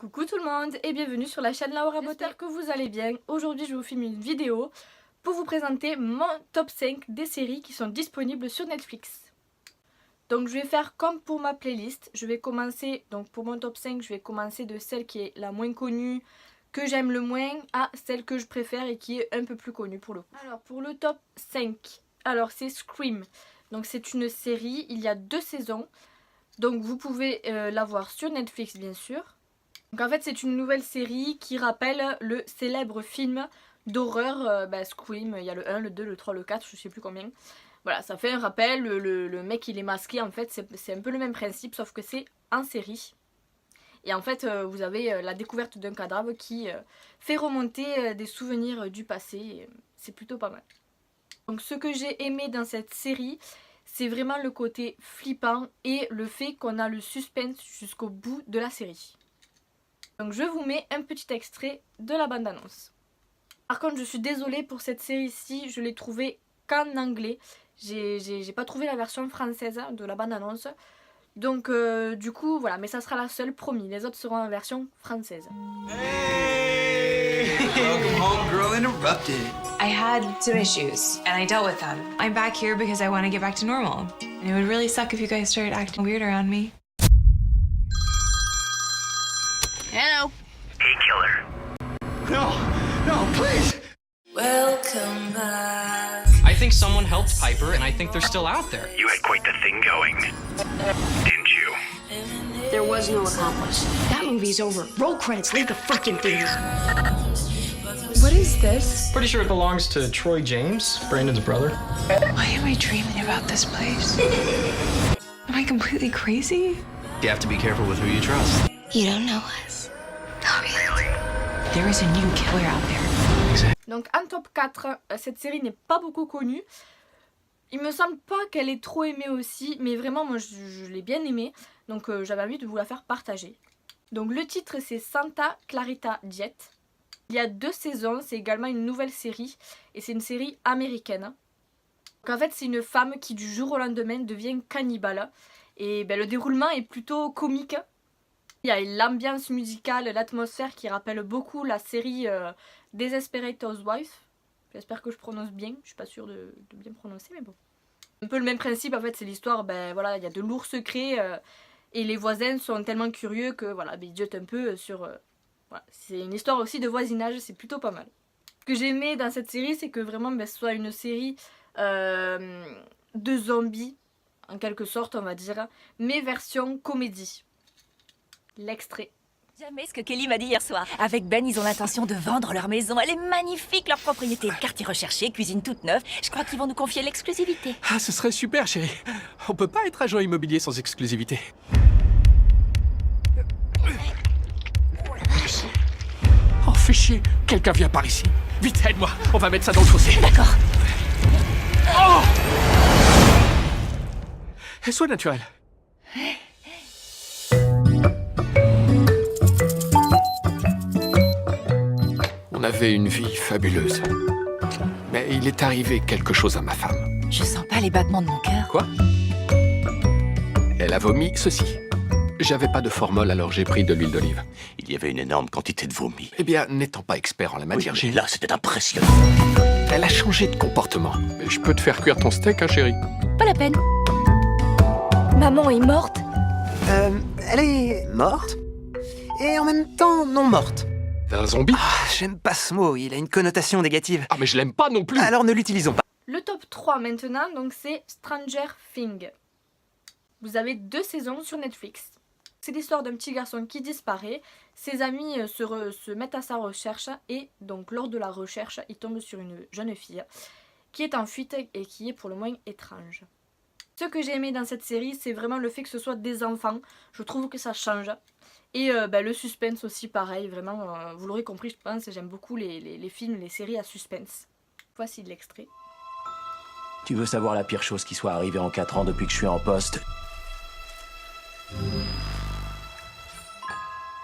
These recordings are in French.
Coucou tout le monde et bienvenue sur la chaîne Laura Beauté. J'espère que vous allez bien. Aujourd'hui je vous filme une vidéo pour vous présenter mon top 5 des séries qui sont disponibles sur Netflix. Donc je vais faire comme pour ma playlist. Je vais commencer, donc pour mon top 5, je vais commencer de celle qui est la moins connue, que j'aime le moins, à celle que je préfère et qui est un peu plus connue pour le coup. Alors pour le top 5, alors c'est Scream. Donc c'est une série, il y a 2 saisons. Donc vous pouvez la voir sur Netflix bien sûr. Donc en fait c'est une nouvelle série qui rappelle le célèbre film d'horreur Scream. Il y a le 1, le 2, le 3, le 4, je sais plus combien. Voilà, ça fait un rappel, le mec il est masqué en fait, c'est un peu le même principe sauf que c'est en série. Et en fait vous avez la découverte d'un cadavre qui fait remonter des souvenirs du passé. C'est plutôt pas mal. Donc ce que j'ai aimé dans cette série, c'est vraiment le côté flippant et le fait qu'on a le suspense jusqu'au bout de la série. Donc je vous mets un petit extrait de la bande-annonce. Par contre je suis désolée pour cette série-ci, je l'ai trouvée qu'en anglais. J'ai pas trouvé la version française de la bande-annonce. Donc du coup voilà, mais ça sera la seule, promis. Les autres seront en version française. Hey! Welcome home, girl interrupted. I had some issues, and I dealt with them. I'm back here because I want to get back to normal. And it would really suck if you guys started acting weird around me. Hello. Hey, killer. No, please. Welcome back. I think someone helped Piper, and I think they're still out there. You had quite the thing going, didn't you? There was no accomplice. That movie's over. Roll credits, leave the fucking theater. What is this? Pretty sure it belongs to Troy James, Brandon's brother. Why am I dreaming about this place? Am I completely crazy? You have to be careful with who you trust. You don't know us. Really? There is a new killer out there. Donc en top 4, cette série n'est pas beaucoup connue. Il me semble pas qu'elle est trop aimée aussi, mais vraiment moi je l'ai bien aimée. Donc j'avais envie de vous la faire partager. Donc le titre c'est Santa Clarita Diet. Il y a 2 saisons, c'est également une nouvelle série et c'est une série américaine. Donc en fait c'est une femme qui du jour au lendemain devient cannibale. Et le déroulement est plutôt comique. Il y a l'ambiance musicale, l'atmosphère qui rappelle beaucoup la série Desperate Housewives. J'espère que je prononce bien, je suis pas sûre de bien prononcer mais bon. Un peu le même principe en fait, c'est l'histoire, voilà, il y a de lourds secrets et les voisins sont tellement curieux que voilà, ils jetent un peu sur... voilà. C'est une histoire aussi de voisinage, c'est plutôt pas mal. Ce que j'aimais dans cette série, c'est que vraiment ce soit une série de zombies, en quelque sorte on va dire, mais version comédie. L'extrait. Jamais ce que Kelly m'a dit hier soir. Avec Ben, ils ont l'intention de vendre leur maison. Elle est magnifique, leur propriété. Quartier recherché, cuisine toute neuve. Je crois qu'ils vont nous confier l'exclusivité. Ah, ce serait super, chérie. On peut pas être agent immobilier sans exclusivité. Oh, fais chier. Quelqu'un vient par ici. Vite, aide-moi. On va mettre ça dans le fossé. D'accord. Oh! Sois naturel. On avait une vie fabuleuse. Mais il est arrivé quelque chose à ma femme. Je sens pas les battements de mon cœur. Quoi? Elle a vomi ceci. J'avais pas de formol, alors j'ai pris de l'huile d'olive. Il y avait une énorme quantité de vomi. Eh bien, n'étant pas expert en la matière, Oui, là, c'était impressionnant. Elle a changé de comportement. Mais je peux te faire cuire ton steak, hein, chérie? Pas la peine. Maman est morte. Elle est morte et en même temps non morte. T'es un zombie? J'aime pas ce mot, il a une connotation négative. Ah, mais je l'aime pas non plus. Alors ne l'utilisons pas. Le top 3 maintenant, donc c'est Stranger Things. Vous avez 2 saisons sur Netflix. C'est l'histoire d'un petit garçon qui disparaît. Ses amis se mettent à sa recherche et donc lors de la recherche, il tombe sur une jeune fille qui est en fuite et qui est pour le moins étrange. Ce que j'ai aimé dans cette série, c'est vraiment le fait que ce soit des enfants. Je trouve que ça change. Et le suspense aussi, pareil, vraiment, vous l'aurez compris, je pense, j'aime beaucoup les films, les séries à suspense. Voici l'extrait. Tu veux savoir la pire chose qui soit arrivée en 4 ans depuis que je suis en poste?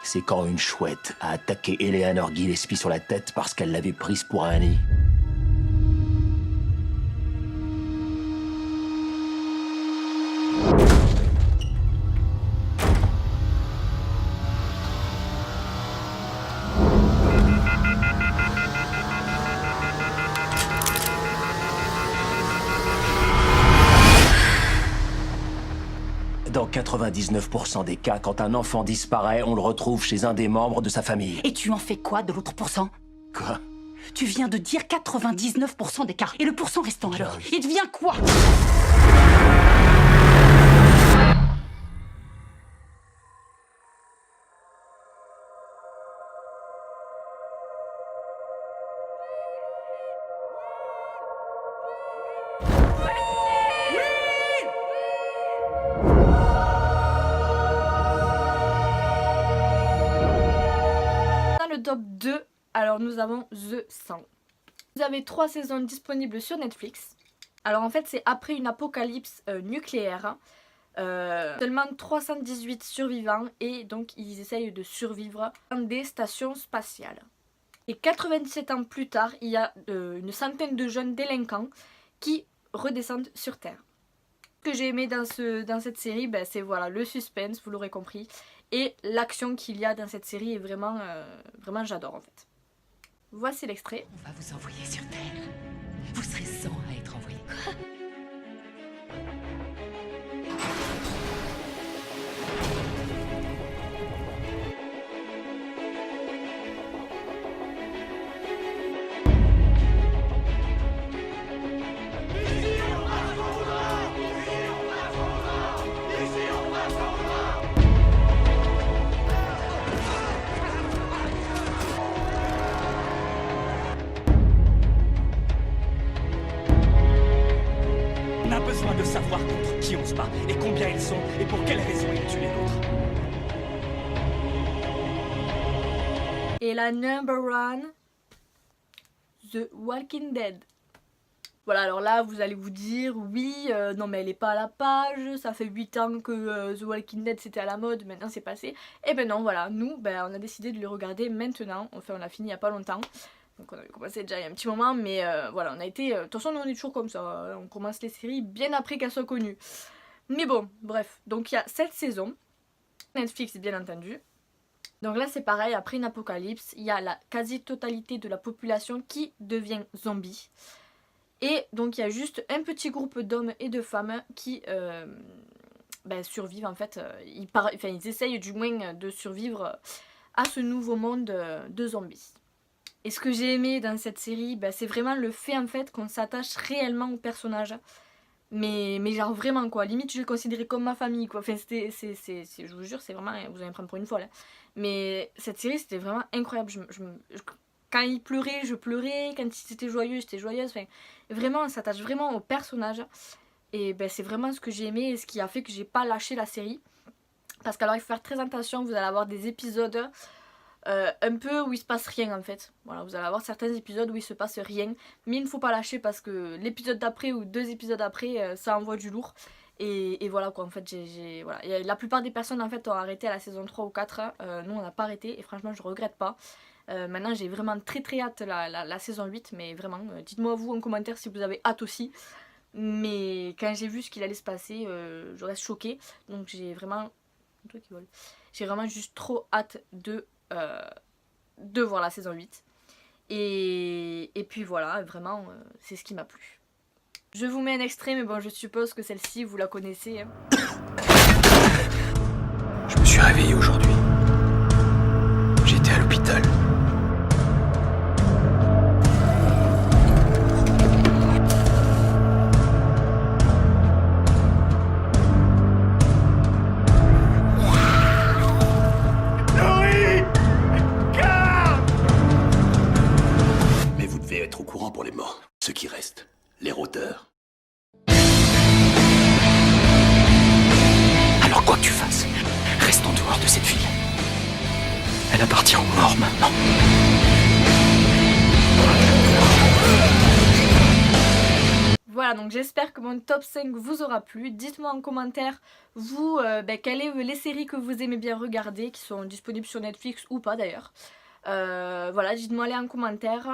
C'est quand une chouette a attaqué Eleanor Gillespie sur la tête parce qu'elle l'avait prise pour un nid. 99% des cas, quand un enfant disparaît, on le retrouve chez un des membres de sa famille. Et tu en fais quoi de l'autre pourcent? Quoi? Tu viens de dire 99% des cas. Et le pourcent restant alors, il devient quoi? Le top 2, alors nous avons The 100. Vous avez 3 saisons disponibles sur Netflix. Alors en fait c'est après une apocalypse nucléaire. Seulement 318 survivants et donc ils essayent de survivre dans des stations spatiales. Et 97 ans plus tard, il y a une centaine de jeunes délinquants qui redescendent sur Terre. Ce que j'ai aimé dans cette série, ben, c'est voilà, le suspense, vous l'aurez compris. Et l'action qu'il y a dans cette série est vraiment, vraiment j'adore en fait. Voici l'extrait. On va vous envoyer sur Terre. Vous serez 100 à être envoyés. On a besoin de savoir contre qui on se bat, et combien ils sont, et pour quelles raisons ils tuent les nôtres. Et la number one, The Walking Dead. Voilà, alors là vous allez vous dire oui, non mais elle est pas à la page, ça fait 8 ans que The Walking Dead c'était à la mode, maintenant c'est passé. Et ben non, voilà, nous ben, on a décidé de le regarder maintenant, enfin on l'a fini il y a pas longtemps. Donc on avait commencé déjà il y a un petit moment, mais voilà, on a été... de toute façon, nous on est toujours comme ça, on commence les séries bien après qu'elles soient connues. Mais bon, bref, donc il y a 7 saisons, Netflix bien entendu. Donc là c'est pareil, après une apocalypse, il y a la quasi-totalité de la population qui devient zombie. Et donc il y a juste un petit groupe d'hommes et de femmes qui ben, survivent en fait, ils essayent du moins de survivre à ce nouveau monde de zombies. Et ce que j'ai aimé dans cette série, bah, c'est vraiment le fait en fait qu'on s'attache réellement au personnage. Mais genre vraiment quoi, limite je le considérais comme ma famille quoi. Enfin je vous jure, c'est vraiment, vous allez me prendre pour une folle. Hein. Mais cette série c'était vraiment incroyable. Quand il pleurait, je pleurais. Quand c'était joyeux, j'étais joyeuse. Enfin, vraiment, on s'attache vraiment au personnage. Et ben, c'est vraiment ce que j'ai aimé et ce qui a fait que j'ai pas lâché la série. Parce qu'alors il faut faire très attention, vous allez avoir des épisodes... un peu où il se passe rien en fait. Voilà, vous allez avoir certains épisodes où il se passe rien, mais il ne faut pas lâcher parce que l'épisode d'après ou 2 épisodes après, ça envoie du lourd. Et voilà quoi, en fait, voilà. La plupart des personnes en fait ont arrêté à la saison 3 ou 4, nous on n'a pas arrêté et franchement je regrette pas. Maintenant j'ai vraiment très hâte la saison 8, mais vraiment, dites-moi vous en commentaire si vous avez hâte aussi. Mais quand j'ai vu ce qu'il allait se passer, je reste choquée, donc j'ai vraiment... J'ai vraiment juste trop hâte de voir la saison 8 et puis voilà, vraiment c'est ce qui m'a plu. Je vous mets un extrait, mais bon je suppose que celle-ci vous la connaissez hein. Je me suis réveillé aujourd'hui. J'étais à l'hôpital. Être au courant pour les morts, ceux qui restent, les rôdeurs. Alors quoi que tu fasses, reste en dehors de cette ville. Elle appartient aux morts maintenant. Voilà, donc j'espère que mon top 5 vous aura plu. Dites-moi en commentaire, vous, quelles sont les séries que vous aimez bien regarder, qui sont disponibles sur Netflix ou pas d'ailleurs. Voilà, dites-moi les en commentaire,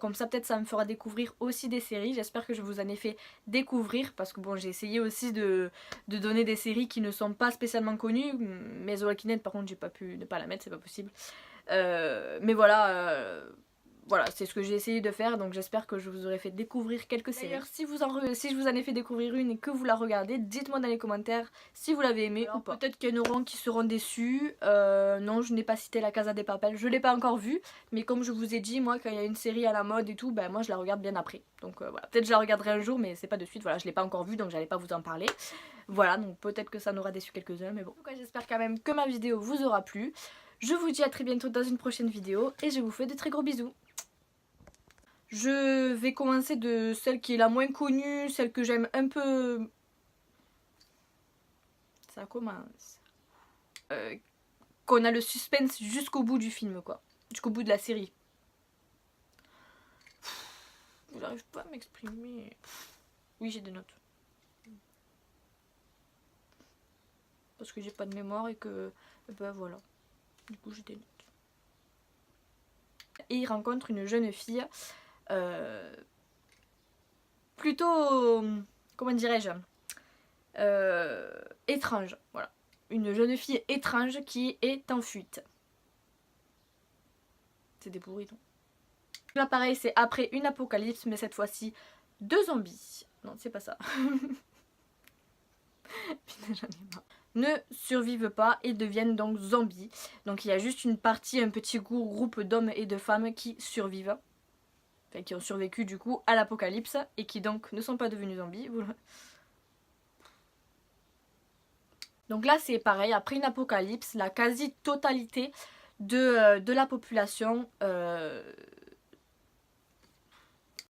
comme ça peut-être ça me fera découvrir aussi des séries. J'espère que je vous en ai fait découvrir, parce que bon, j'ai essayé aussi de donner des séries qui ne sont pas spécialement connues, mais The Walking Dead par contre j'ai pas pu ne pas la mettre, c'est pas possible. Mais voilà, voilà, c'est ce que j'ai essayé de faire, donc j'espère que je vous aurai fait découvrir quelques séries. D'ailleurs, si je vous en ai fait découvrir une et que vous la regardez, dites-moi dans les commentaires si vous l'avez aimée ou pas. Peut-être qu'il y en aura qui seront déçus. Non, je n'ai pas cité La Casa de Papel, je ne l'ai pas encore vue, mais comme je vous ai dit, moi quand il y a une série à la mode et tout, ben moi je la regarde bien après. Donc voilà, peut-être je la regarderai un jour, mais c'est pas de suite, voilà, je l'ai pas encore vue, donc j'allais pas vous en parler. Voilà, donc peut-être que ça n'aura déçu quelques-uns, mais bon. En tout cas, j'espère quand même que ma vidéo vous aura plu. Je vous dis à très bientôt dans une prochaine vidéo et je vous fais de très gros bisous. Je vais commencer de celle qui est la moins connue, celle que j'aime un peu. Ça commence. Qu'on a le suspense jusqu'au bout du film, quoi. Jusqu'au bout de la série. J'arrive pas à m'exprimer. Oui, j'ai des notes. Parce que j'ai pas de mémoire et que. Ben voilà. Du coup, j'ai des notes. Et il rencontre une jeune fille. Plutôt, comment dirais-je, étrange, voilà. Une jeune fille étrange qui est en fuite. C'est des bourritons. Là pareil, c'est après une apocalypse, mais cette fois-ci de zombies. Non, c'est pas ça. Putain, j'en ai marre. Ne survivent pas et deviennent donc zombies. Donc il y a juste une partie, un petit groupe d'hommes et de femmes qui survivent. Enfin, qui ont survécu du coup à l'apocalypse et qui donc ne sont pas devenus zombies. Donc là c'est pareil, après une apocalypse, la quasi-totalité de la population